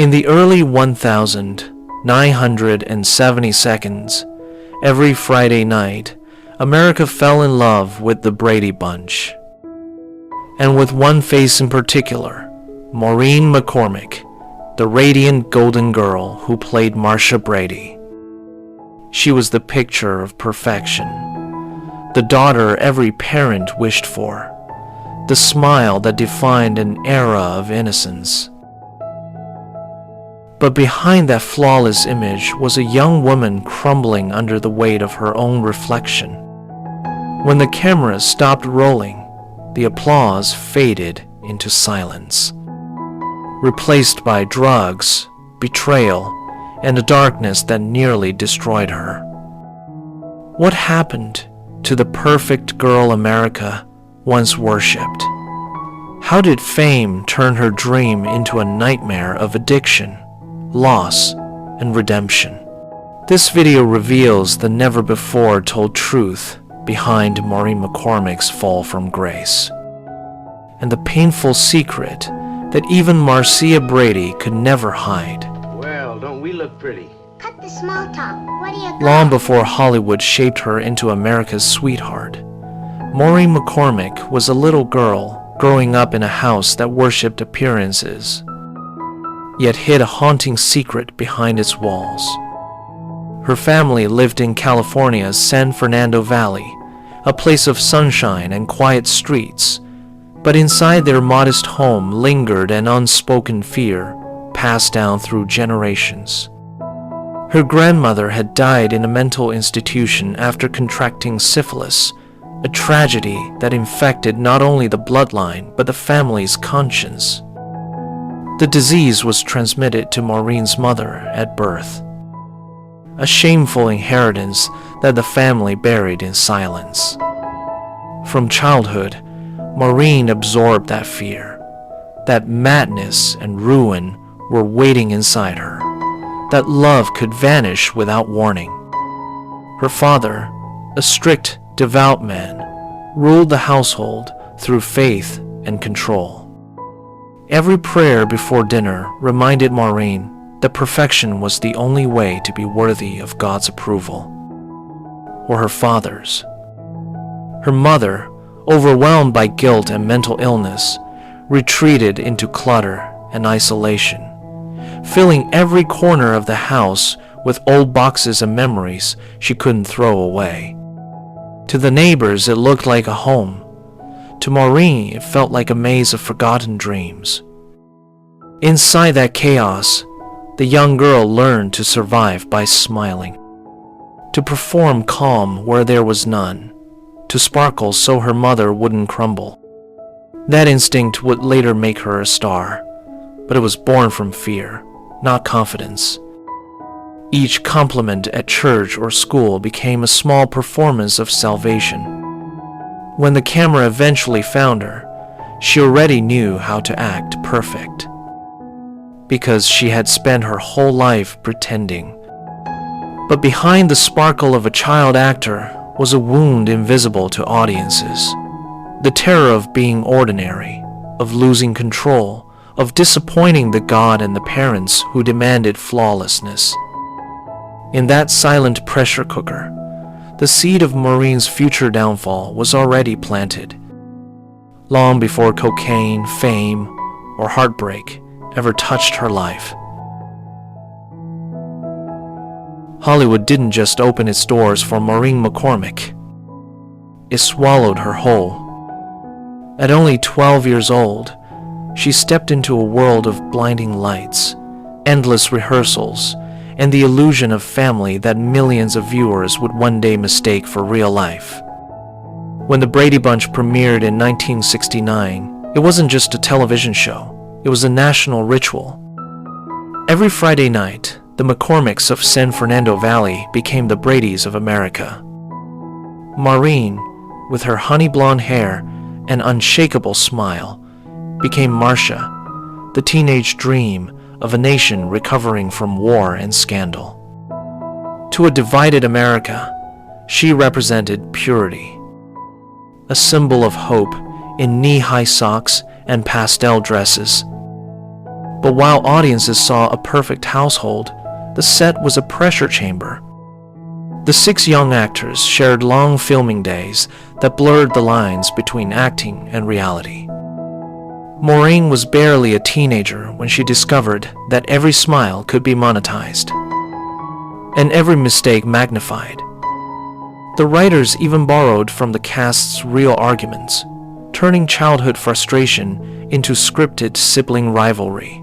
In the early 1970 seconds, every Friday night, America fell in love with the Brady Bunch. And with one face in particular, Maureen McCormick, the radiant golden girl who played Marcia Brady. She was the picture of perfection, the daughter every parent wished for, the smile that defined an era of innocence. But behind that flawless image was a young woman crumbling under the weight of her own reflection. When the camera stopped rolling, the applause faded into silence, replaced by drugs, betrayal, and a darkness that nearly destroyed her. What happened to the perfect girl America once worshipped? How did fame turn her dream into a nightmare of addiction, loss, and redemption? This video reveals the never-before-told truth behind Maureen McCormick's fall from grace, and the painful secret that even Marcia Brady could never hide. Well, don't we look pretty? Cut the small talk. What do you got? Long before Hollywood shaped her into America's sweetheart, Maureen McCormick was a little girl growing up in a house that worshipped appearances, yet hid a haunting secret behind its walls. Her family lived in California's San Fernando Valley, a place of sunshine and quiet streets, but inside their modest home lingered an unspoken fear passed down through generations. Her grandmother had died in a mental institution after contracting syphilis, a tragedy that infected not only the bloodline but the family's conscience. The disease was transmitted to Maureen's mother at birth, a shameful inheritance that the family buried in silence. From childhood, Maureen absorbed that fear, that madness and ruin were waiting inside her, that love could vanish without warning. Her father, a strict, devout man, ruled the household through faith and control. Every prayer before dinner reminded Maureen that perfection was the only way to be worthy of God's approval, or her father's. Her mother, overwhelmed by guilt and mental illness, retreated into clutter and isolation, filling every corner of the house with old boxes and memories she couldn't throw away. To the neighbors, it looked like a home. To Maureen, it felt like a maze of forgotten dreams. Inside that chaos, the young girl learned to survive by smiling, to perform calm where there was none, to sparkle so her mother wouldn't crumble. That instinct would later make her a star, but it was born from fear, not confidence. Each compliment at church or school became a small performance of salvation. When the camera eventually found her, she already knew how to act perfect, because she had spent her whole life pretending. But behind the sparkle of a child actor was a wound invisible to audiences. The terror of being ordinary, of losing control, of disappointing the God and the parents who demanded flawlessness. In that silent pressure cooker, the seed of Maureen's future downfall was already planted, long before cocaine, fame, or heartbreak ever touched her life. Hollywood didn't just open its doors for Maureen McCormick. It swallowed her whole. At only 12 years old, she stepped into a world of blinding lights, endless rehearsals, and the illusion of family that millions of viewers would one day mistake for real life. When the Brady Bunch premiered in 1969, it wasn't just a television show, it was a national ritual. Every Friday night, the McCormick's of San Fernando Valley became the Bradys of America. Maureen, with her honey blonde hair and unshakable smile, became Marcia, the teenage dream of a nation recovering from war and scandal. To a divided America, she represented purity, a symbol of hope in knee-high socks and pastel dresses. But while audiences saw a perfect household, the set was a pressure chamber. The 6 young actors shared long filming days that blurred the lines between acting and reality. Maureen was barely a teenager when she discovered that every smile could be monetized, and every mistake magnified. The writers even borrowed from the cast's real arguments, turning childhood frustration into scripted sibling rivalry.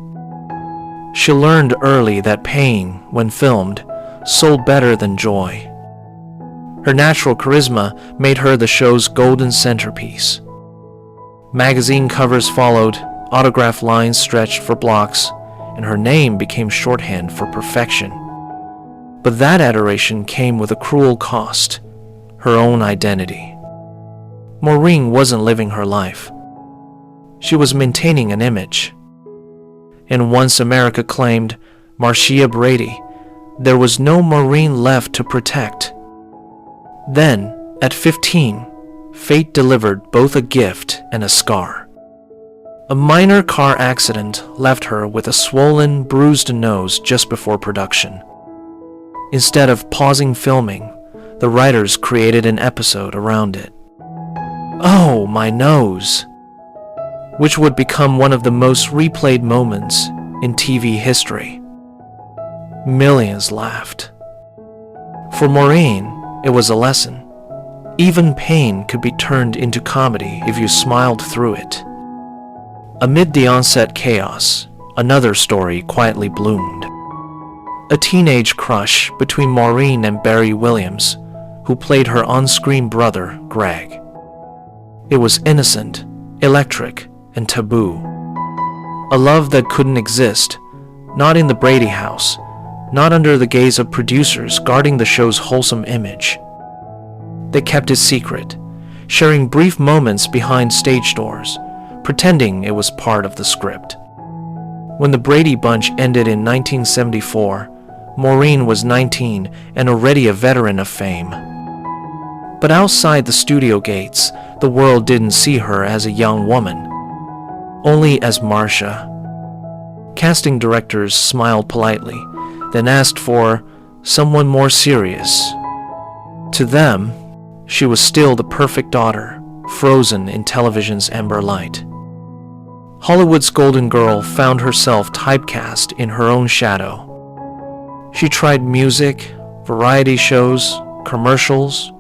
She learned early that pain, when filmed, sold better than joy. Her natural charisma made her the show's golden centerpiece. Magazine covers followed, autograph lines stretched for blocks, and her name became shorthand for perfection. But that adoration came with a cruel cost: her own identity. Maureen wasn't living her life. She was maintaining an image. And once America claimed Marcia Brady, there was no Maureen left to protect. Then, at 15, fate delivered both a gift and a scar. A minor car accident left her with a swollen, bruised nose just before production. Instead of pausing filming, the writers created an episode around it. "Oh, my nose!" which would become one of the most replayed moments in TV history. Millions laughed. For Maureen, it was a lesson. Even pain could be turned into comedy if you smiled through it. Amid the on-set chaos, another story quietly bloomed. A teenage crush between Maureen and Barry Williams, who played her on-screen brother, Greg. It was innocent, electric, and taboo. A love that couldn't exist, not in the Brady house, not under the gaze of producers guarding the show's wholesome image. They kept it secret, sharing brief moments behind stage doors, pretending it was part of the script. When the Brady Bunch ended in 1974, Maureen was 19 and already a veteran of fame. But outside the studio gates, the world didn't see her as a young woman, only as Marcia. Casting directors smiled politely, then asked for someone more serious. To them, she was still the perfect daughter, frozen in television's ember light. Hollywood's golden girl found herself typecast in her own shadow. She tried music, variety shows, commercials,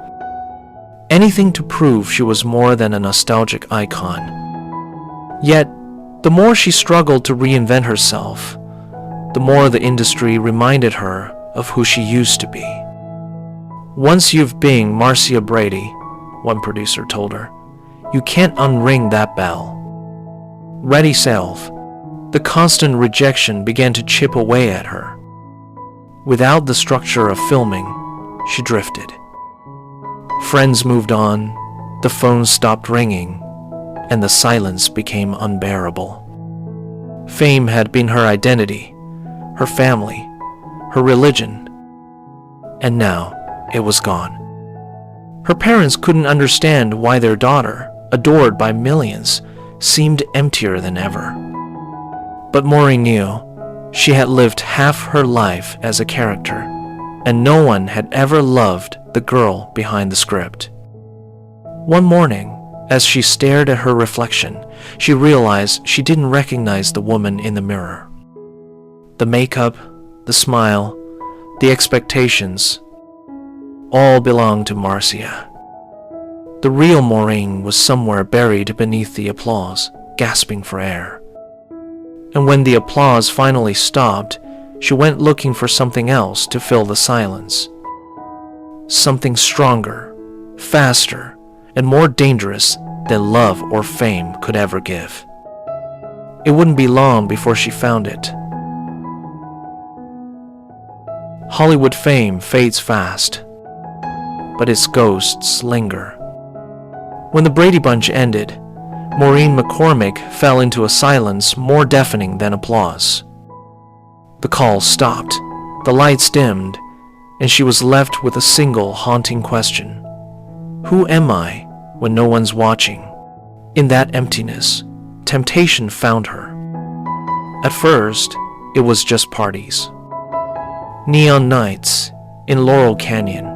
anything to prove she was more than a nostalgic icon. Yet, the more she struggled to reinvent herself, the more the industry reminded her of who she used to be. "Once you've been Marcia Brady," one producer told her, "you can't unring that bell." Ready self, the constant rejection began to chip away at her. Without the structure of filming, she drifted. Friends moved on, the phones stopped ringing, and the silence became unbearable. Fame had been her identity, her family, her religion, and now it was gone. Her parents couldn't understand why their daughter, adored by millions, seemed emptier than ever. But Maureen knew she had lived half her life as a character, and no one had ever loved the girl behind the script. One morning, as she stared at her reflection, she realized she didn't recognize the woman in the mirror. The makeup, the smile, the expectations, all belonged to Marcia. The real Maureen was somewhere buried beneath the applause, gasping for air. And when the applause finally stopped, she went looking for something else to fill the silence. Something stronger, faster, and more dangerous than love or fame could ever give. It wouldn't be long before she found it. Hollywood fame fades fast, but its ghosts linger. When the Brady Bunch ended, Maureen McCormick fell into a silence more deafening than applause. The call stopped, the lights dimmed, and she was left with a single haunting question. Who am I when no one's watching? In that emptiness, temptation found her. At first, it was just parties. Neon nights in Laurel Canyon,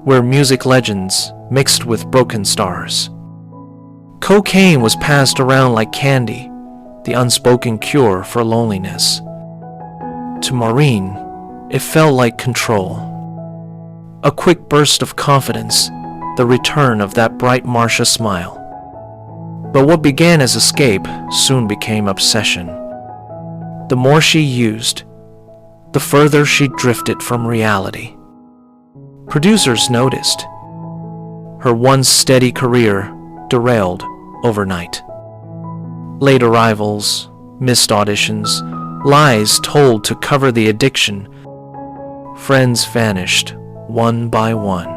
where music legends mixed with broken stars. Cocaine was passed around like candy, the unspoken cure for loneliness. To Maureen, it felt like control. A quick burst of confidence, the return of that bright Marcia smile. But what began as escape soon became obsession. The more she used, the further she drifted from reality. Producers noticed. Her once steady career derailed overnight. Late arrivals, missed auditions, lies told to cover the addiction. Friends vanished one by one.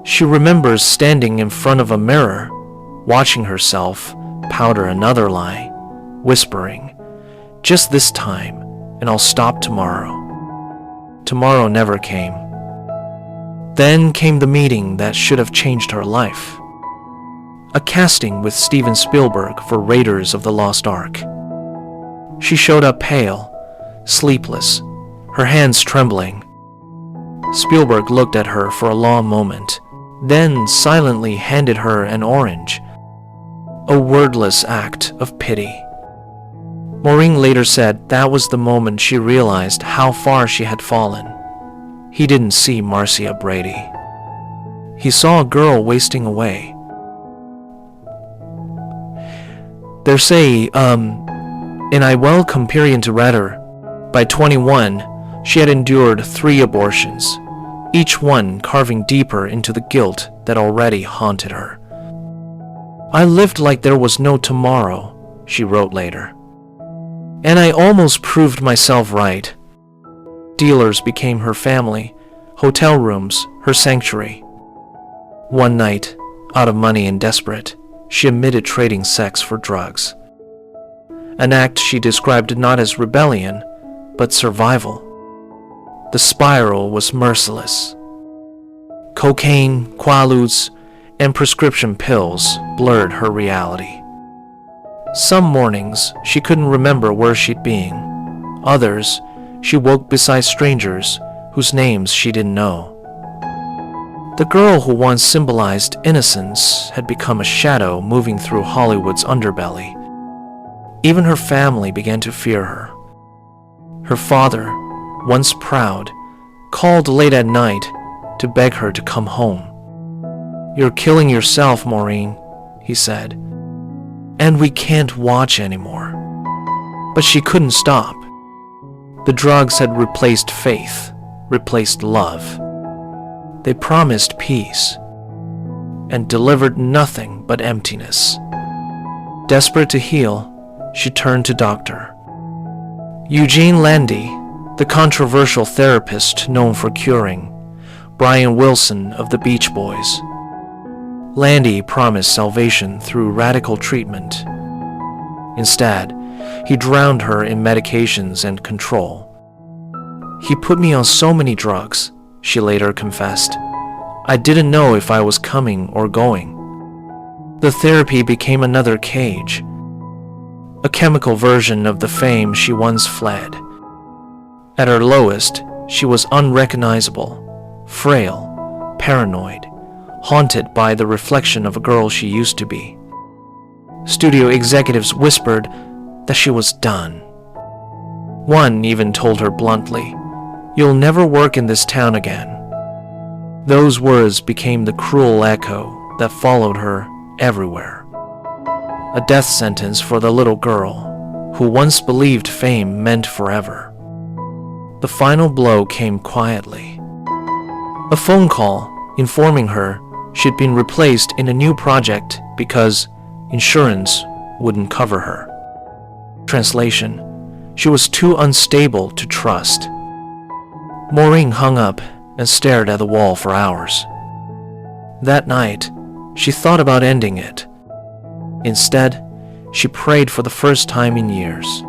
She remembers standing in front of a mirror, watching herself powder another lie, whispering, "Just this time, and I'll stop tomorrow." Tomorrow never came. Then came the meeting that should have changed her life. A casting with Steven Spielberg for Raiders of the Lost Ark. She showed up pale, sleepless, her hands trembling. Spielberg looked at her for a long moment, then silently handed her an orange. A wordless act of pity. Maureen later said that was the moment she realized how far she had fallen. He didn't see Marcia Brady. He saw a girl wasting away. They say, and I welcome Period to Redder. By 21, she had endured 3 abortions, each one carving deeper into the guilt that already haunted her. "I lived like there was no tomorrow," she wrote later. "And I almost proved myself right." Dealers became her family, hotel rooms her sanctuary. One night, out of money and desperate, she admitted trading sex for drugs. An act she described not as rebellion, but survival. The spiral was merciless. Cocaine, quaaludes, and prescription pills blurred her reality. Some mornings, she couldn't remember where she'd been. Others, she woke beside strangers whose names she didn't know. The girl who once symbolized innocence had become a shadow moving through Hollywood's underbelly. Even her family began to fear her. Her father, once proud, called late at night to beg her to come home. "You're killing yourself, Maureen," he said, "and we can't watch anymore." But she couldn't stop. The drugs had replaced faith, replaced love. They promised peace and delivered nothing but emptiness. Desperate to heal, she turned to Dr. Eugene Landy, the controversial therapist known for curing, Brian Wilson of the Beach Boys. Landy promised salvation through radical treatment. Instead, he drowned her in medications and control. "He put me on so many drugs," she later confessed. "I didn't know if I was coming or going." The therapy became another cage, a chemical version of the fame she once fled. At her lowest, she was unrecognizable, frail, paranoid, haunted by the reflection of a girl she used to be. Studio executives whispered that she was done. One even told her bluntly, "You'll never work in this town again." Those words became the cruel echo that followed her everywhere. A death sentence for the little girl who once believed fame meant forever. The final blow came quietly. A phone call informing her she'd been replaced in a new project because insurance wouldn't cover her. Translation: she was too unstable to trust. Maureen hung up and stared at the wall for hours. That night, she thought about ending it. Instead, she prayed for the first time in years.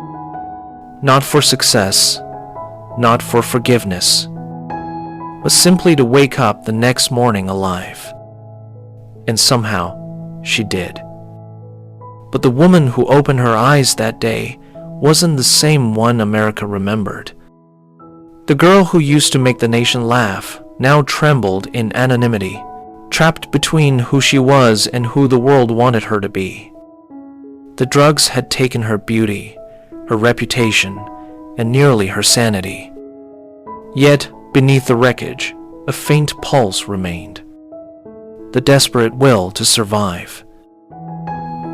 Not for success, not for forgiveness, but simply to wake up the next morning alive. And somehow, she did. But the woman who opened her eyes that day wasn't the same one America remembered. The girl who used to make the nation laugh now trembled in anonymity, trapped between who she was and who the world wanted her to be. The drugs had taken her beauty, her reputation, and nearly her sanity. Yet, beneath the wreckage, a faint pulse remained. The desperate will to survive.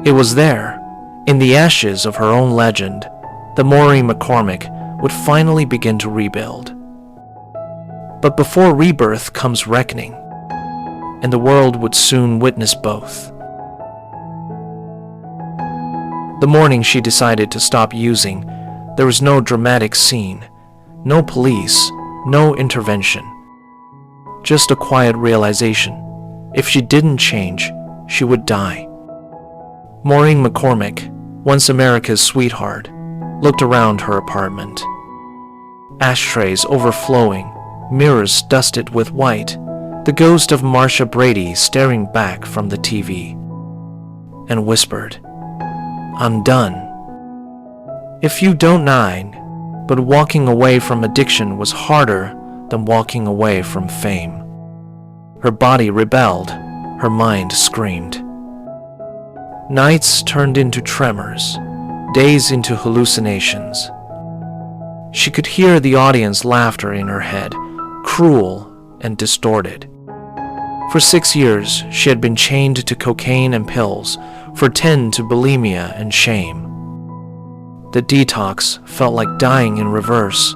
It was there, in the ashes of her own legend, that Maureen McCormick would finally begin to rebuild. But before rebirth comes reckoning, and the world would soon witness both. The morning she decided to stop using, there was no dramatic scene, no police, no intervention. Just a quiet realization. If she didn't change, she would die. Maureen McCormick, once America's sweetheart, looked around her apartment. Ashtrays overflowing, mirrors dusted with white, the ghost of Marcia Brady staring back from the TV, and whispered, "I'm done." If you don't mind, but walking away from addiction was harder than walking away from fame. Her body rebelled, her mind screamed. Nights turned into tremors, days into hallucinations. She could hear the audience laughter in her head, cruel and distorted. For 6 years, she had been chained to cocaine and pills, for 10 to bulimia and shame. The detox felt like dying in reverse,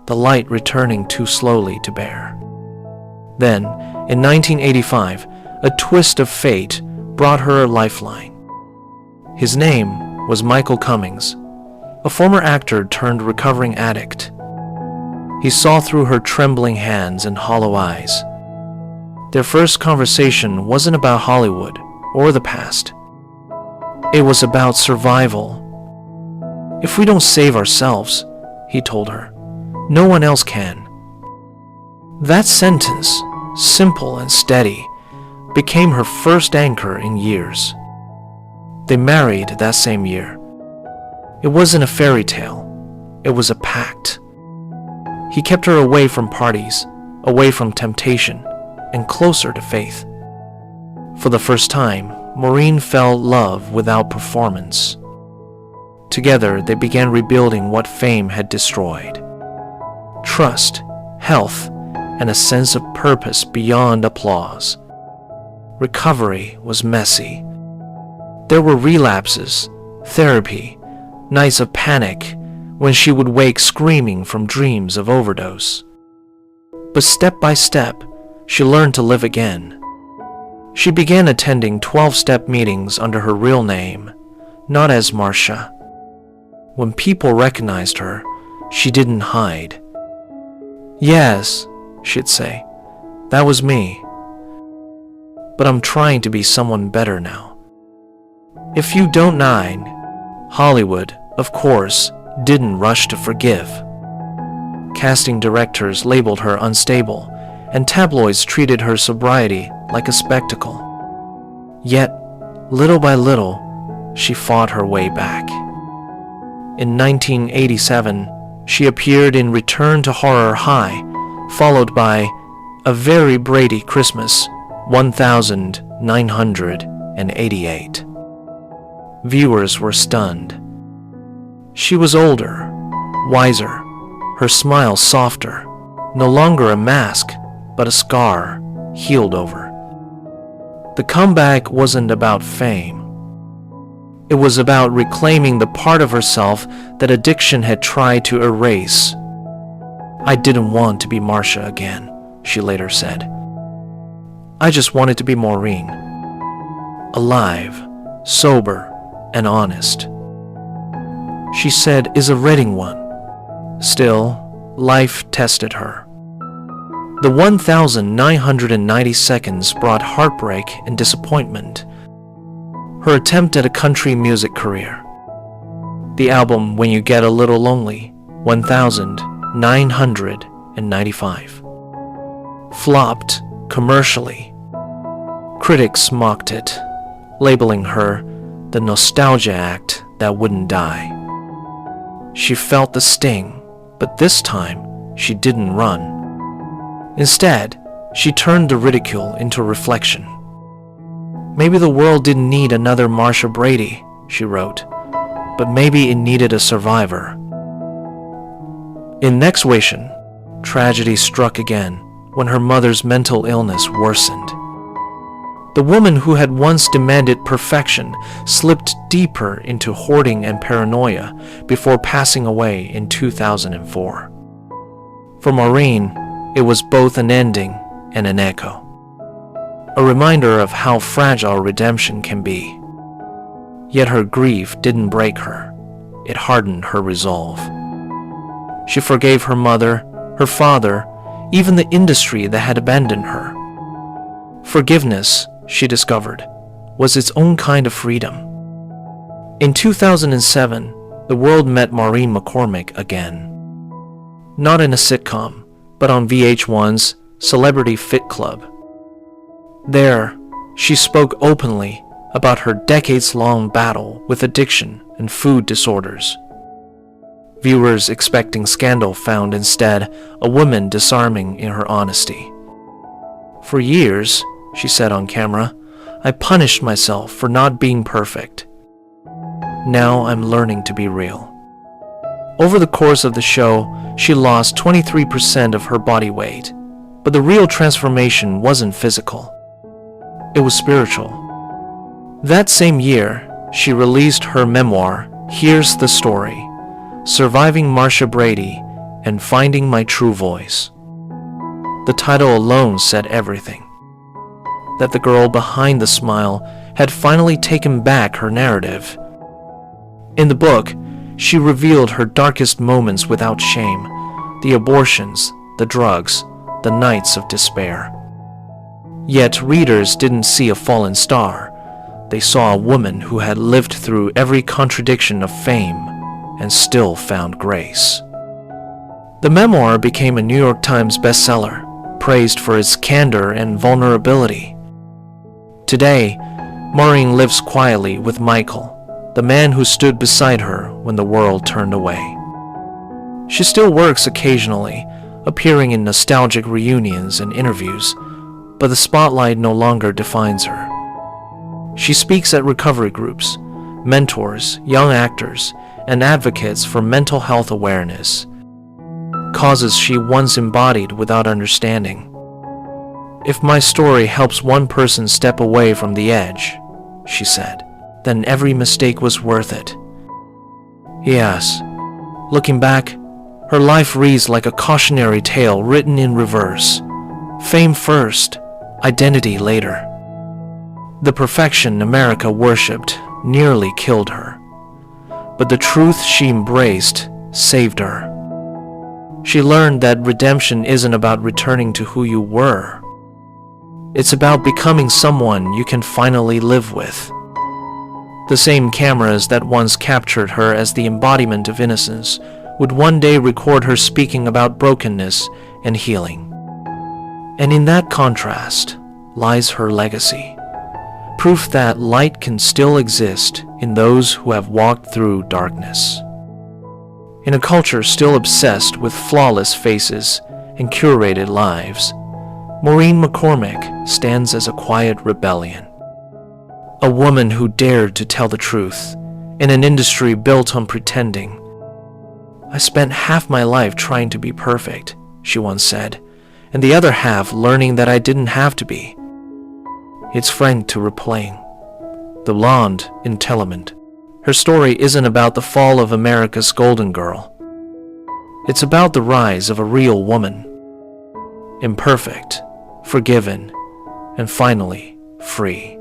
the light returning too slowly to bear. Then, in 1985, a twist of fate brought her a lifeline. His name was Michael Cummings, a former actor turned recovering addict. He saw through her trembling hands and hollow eyes. Their first conversation wasn't about Hollywood or the past. It was about survival. "If we don't save ourselves," he told her, "no one else can." That sentence, simple and steady, became her first anchor in years. They married that same year. It wasn't a fairy tale. It was a pact. He kept her away from parties, away from temptation, and closer to faith. For the first time, Maureen felt love without performance. Together, they began rebuilding what fame had destroyed. Trust, health, and a sense of purpose beyond applause. Recovery was messy. There were relapses, therapy, nights of panic when she would wake screaming from dreams of overdose. But step by step, she learned to live again. She began attending 12-step meetings under her real name, not as Marcia. When people recognized her, she didn't hide. "Yes," she'd say, "that was me. But I'm trying to be someone better now." If you don't mind, Hollywood, of course, didn't rush to forgive. Casting directors labeled her unstable, and tabloids treated her sobriety like a spectacle. Yet, little by little, she fought her way back. In 1987, she appeared in Return to Horror High, followed by A Very Brady Christmas, 1988. Viewers were stunned. She was older, wiser, her smile softer, no longer a mask, but a scar healed over. The comeback wasn't about fame. It was about reclaiming the part of herself that addiction had tried to erase. "I didn't want to be Marcia again," she later said. "I just wanted to be Maureen. Alive, sober, and honest." She said, "is a Reading one." Still, life tested her. The 1,990 seconds brought heartbreak and disappointment. Her attempt at a country music career. The album When You Get a Little Lonely, 1995. Flopped commercially. Critics mocked it, labeling her the nostalgia act that wouldn't die. she felt the sting, but this time she didn't run. Instead, she turned the ridicule into reflection. Maybe the world didn't need another Marsha Brady, she wrote, but maybe it needed a survivor. In Nextwation, tragedy struck again when her mother's mental illness worsened. The woman who had once demanded perfection slipped deeper into hoarding and paranoia before passing away in 2004. For Maureen, it was both an ending and an echo, a reminder of how fragile redemption can be. Yet her grief didn't break her. It hardened her resolve. She forgave her mother, her father, even the industry that had abandoned her. Forgiveness, she discovered, was its own kind of freedom. In 2007, the world met Maureen McCormick again. Not in a sitcom, but on VH1's Celebrity Fit Club. There, she spoke openly about her decades-long battle with addiction and food disorders. Viewers expecting scandal found instead a woman disarming in her honesty. For years, she said on camera, I punished myself for not being perfect. Now I'm learning to be real. Over the course of the show, she lost 23% of her body weight, but the real transformation wasn't physical. It was spiritual. That same year, she released her memoir, Here's the Story, Surviving Marsha Brady and Finding My True Voice. The title alone said everything. That the girl behind the smile had finally taken back her narrative. In the book, she revealed her darkest moments without shame, the abortions, the drugs, the nights of despair. Yet readers didn't see a fallen star. They saw a woman who had lived through every contradiction of fame and still found grace. The memoir became a New York Times bestseller, praised for its candor and vulnerability. Today, Maureen lives quietly with Michael, the man who stood beside her when the world turned away. She still works occasionally, appearing in nostalgic reunions and interviews, but the spotlight no longer defines her. She speaks at recovery groups, mentors young actors, and advocates for mental health awareness, causes she once embodied without understanding. If my story helps one person step away from the edge, she said, then every mistake was worth it. Yes, looking back, her life reads like a cautionary tale written in reverse. Fame first, identity later. The perfection America worshipped nearly killed her, but the truth she embraced saved her. She learned that redemption isn't about returning to who you were. It's about becoming someone you can finally live with. The same cameras that once captured her as the embodiment of innocence would one day record her speaking about brokenness and healing. And in that contrast lies her legacy. Proof that light can still exist in those who have walked through darkness. In a culture still obsessed with flawless faces and curated lives, Maureen McCormick stands as a quiet rebellion. A woman who dared to tell the truth in an industry built on pretending. I spent half my life trying to be perfect, she once said, and the other half learning that I didn't have to be. It's frank to replaying. The blonde in Tenement. Her story isn't about the fall of America's golden girl. It's about the rise of a real woman. Imperfect, forgiven, and finally free.